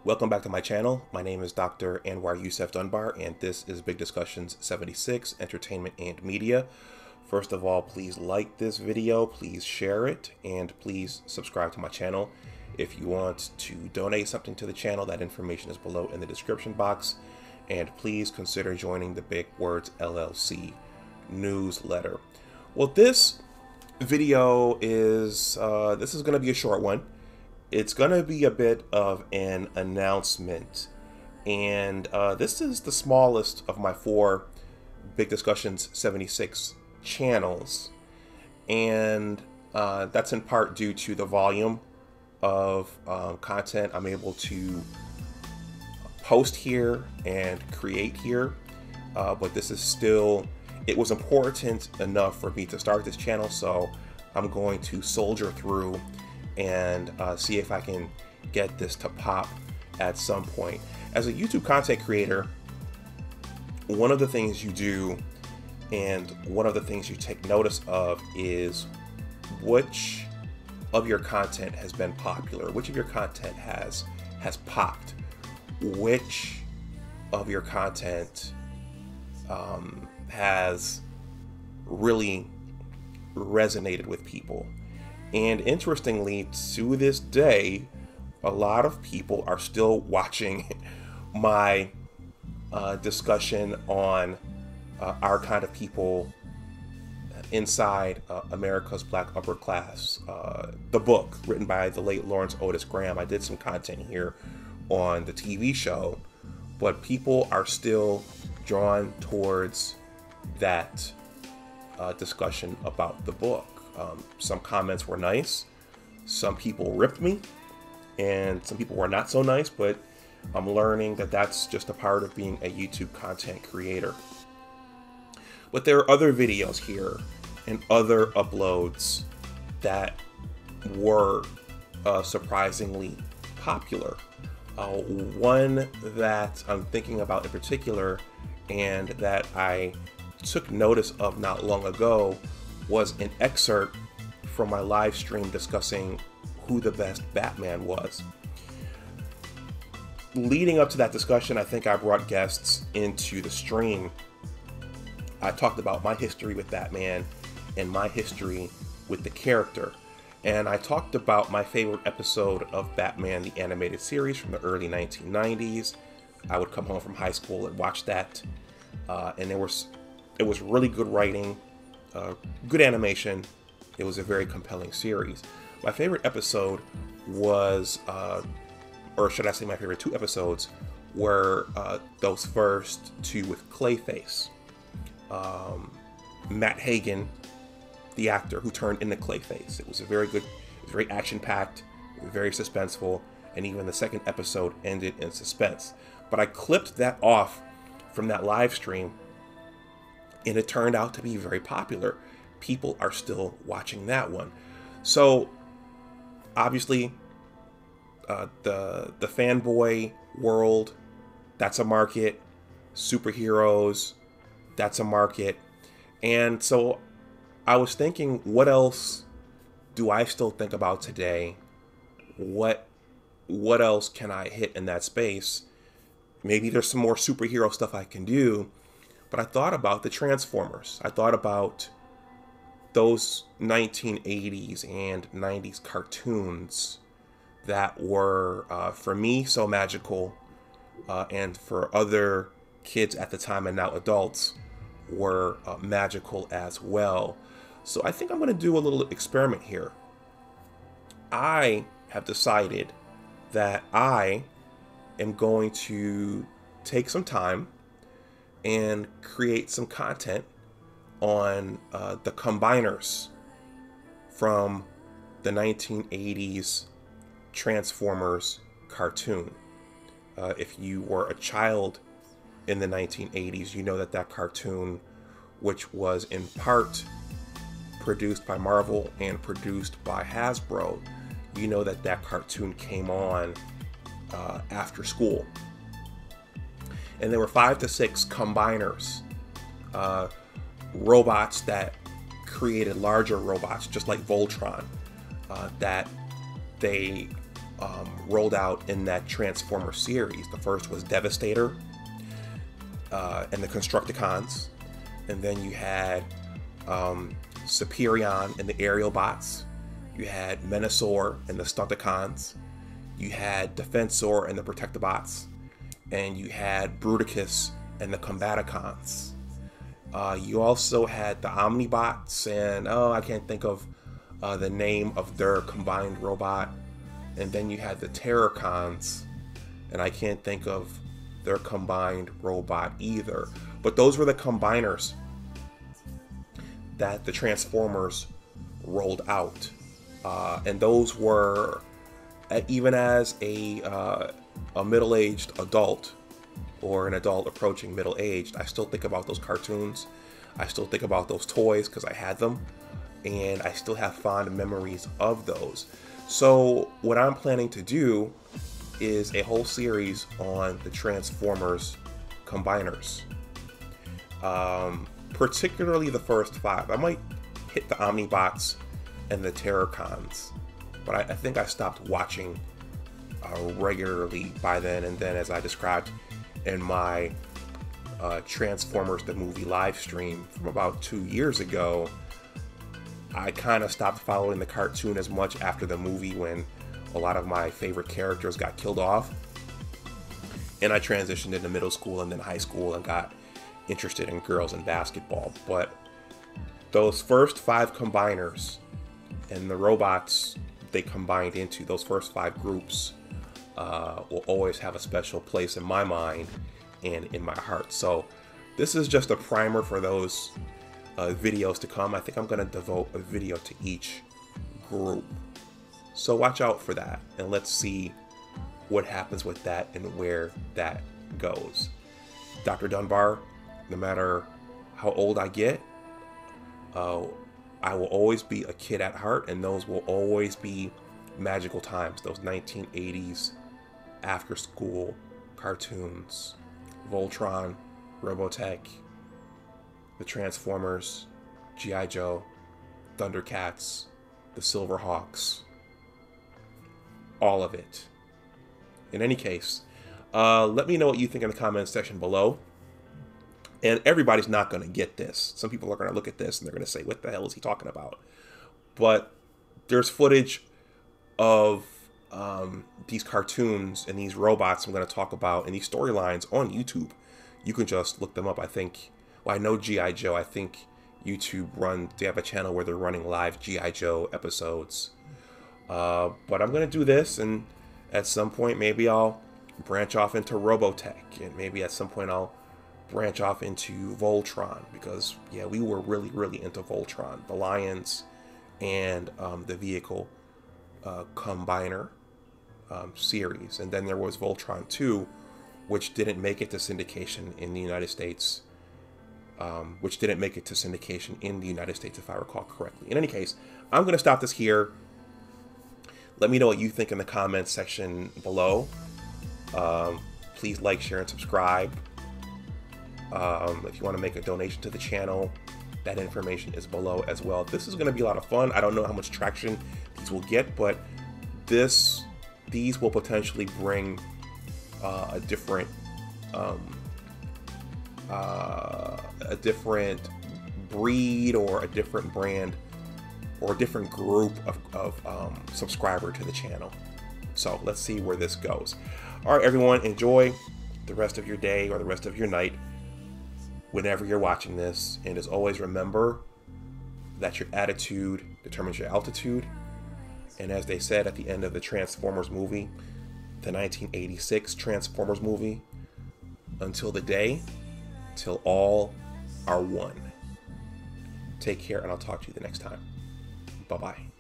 Welcome back to my channel. My name is Dr. Anwar Youssef Dunbar, and this is Big Discussions 76, Entertainment and Media. First of all, please like this video, please share it, and please subscribe to my channel. If you want to donate something to the channel, that information is below in the description box. And please consider joining the Big Words LLC Newsletter. Well, this video is going to be a short one. It's going to be a bit of an announcement, and this is the smallest of my 4 Big Discussions 76 channels, and that's in part due to the volume of content I'm able to post here and create here, but this is still, it was important enough for me to start this channel, so I'm going to soldier through and see if I can get this to pop at some point. As a YouTube content creator, one of the things you do and one of the things you take notice of is which of your content has been popular, which of your content has popped, which of your content has really resonated with people. And interestingly, to this day, a lot of people are still watching my discussion on our kind of people inside America's Black Upper Class, the book written by the late Lawrence Otis Graham. I did some content here on the TV show, but people are still drawn towards that discussion about the book. Some comments were nice, some people ripped me, and some people were not so nice, but I'm learning that that's just a part of being a YouTube content creator. But there are other videos here and other uploads that were surprisingly popular. One that I'm thinking about in particular and that I took notice of not long ago was an excerpt from my live stream discussing who the best Batman was. Leading up to that discussion, I think I brought guests into the stream. I talked about my history with Batman and my history with the character. And I talked about my favorite episode of Batman, the animated series from the early 1990s. I would come home from high school and watch that. And it was really good writing. Good animation. It was a very compelling series. My favorite episode was, or should I say my favorite 2 episodes, were those first 2 with Clayface. Matt Hagen, the actor who turned into Clayface. It was a very good, it was very action-packed, very suspenseful, and even the second episode ended in suspense. But I clipped that off from that live stream, and it turned out to be very popular. People are still watching that one. So obviously the fanboy world, that's a market. Superheroes, that's a market. And so I was thinking, what else do I still think about today? What else can I hit in that space? Maybe there's some more superhero stuff I can do. But I thought about the Transformers. I thought about those 1980s and 90s cartoons that were, for me, so magical, and for other kids at the time and now adults were magical as well. So I think I'm going to do a little experiment here. I have decided that I am going to take some time and create some content on the combiners from the 1980s Transformers cartoon. If you were a child in the 1980s, you know that that cartoon, which was in part produced by Marvel and produced by Hasbro, you know that that cartoon came on after school. And there were 5 to 6 combiners, robots that created larger robots, just like Voltron, that they rolled out in that Transformer series. The first was Devastator and the Constructicons, and then you had Superion and the Aerial Bots. You had Menasor and the Stunticons. You had Defensor and the Protectobots, and you had Bruticus and the Combaticons. You also had the Omnibots, and I can't think of the name of their combined robot. And then you had the Terrorcons, and I can't think of their combined robot either. But those were the combiners that the Transformers rolled out, and those were, even as a middle-aged adult, or an adult approaching middle-aged, I still think about those cartoons. I still think about those toys because I had them, and I still have fond memories of those. So what I'm planning to do is a whole series on the Transformers combiners, particularly the first 5. I might hit the Omnibots and the Terrorcons, but I think I stopped watching regularly by then. And then, as I described in my Transformers the movie live stream from about 2 years ago, I kind of stopped following the cartoon as much after the movie, when a lot of my favorite characters got killed off. And I transitioned into middle school and then high school and got interested in girls and basketball. But those first 5 combiners and the robots they combined into, those first 5 groups, will always have a special place in my mind and in my heart. So this is just a primer for those videos to come. I think I'm going to devote a video to each group, so watch out for that, and let's see what happens with that and where that goes. Dr. Dunbar, no matter how old I get, I will always be a kid at heart, and those will always be magical times. Those 1980s after school cartoons, Voltron, Robotech, the Transformers, G.I. Joe, Thundercats, the Silverhawks, all of it. In any case, let me know what you think in the comments section below. And everybody's not going to get this. Some people are going to look at this and they're going to say, what the hell is he talking about? But there's footage of these cartoons and these robots I'm going to talk about, and these storylines on YouTube. You can just look them up. I think, well, I know G.I. Joe. I think YouTube they have a channel where they're running live G.I. Joe episodes. But I'm going to do this, and at some point maybe I'll branch off into Robotech, and maybe at some point I'll branch off into Voltron, because yeah, we were really into Voltron, the Lions, and the Vehicle Combiner series. And then there was Voltron 2, which didn't make it to syndication in the United States. If I recall correctly. In any case, I'm going to stop this here. Let me know what you think in the comments section below. Please like, share, and subscribe. If you want to make a donation to the channel, that information is below as well. This is going to be a lot of fun. I don't know how much traction these will get, but these will potentially bring a different breed, or a different brand, or a different group of subscriber to the channel. So let's see where this goes. All right, everyone, enjoy the rest of your day or the rest of your night whenever you're watching this. And as always, remember that your attitude determines your altitude. And as they said at the end of the Transformers movie, the 1986 Transformers movie, until the day, till all are one. Take care, and I'll talk to you the next time. Bye-bye.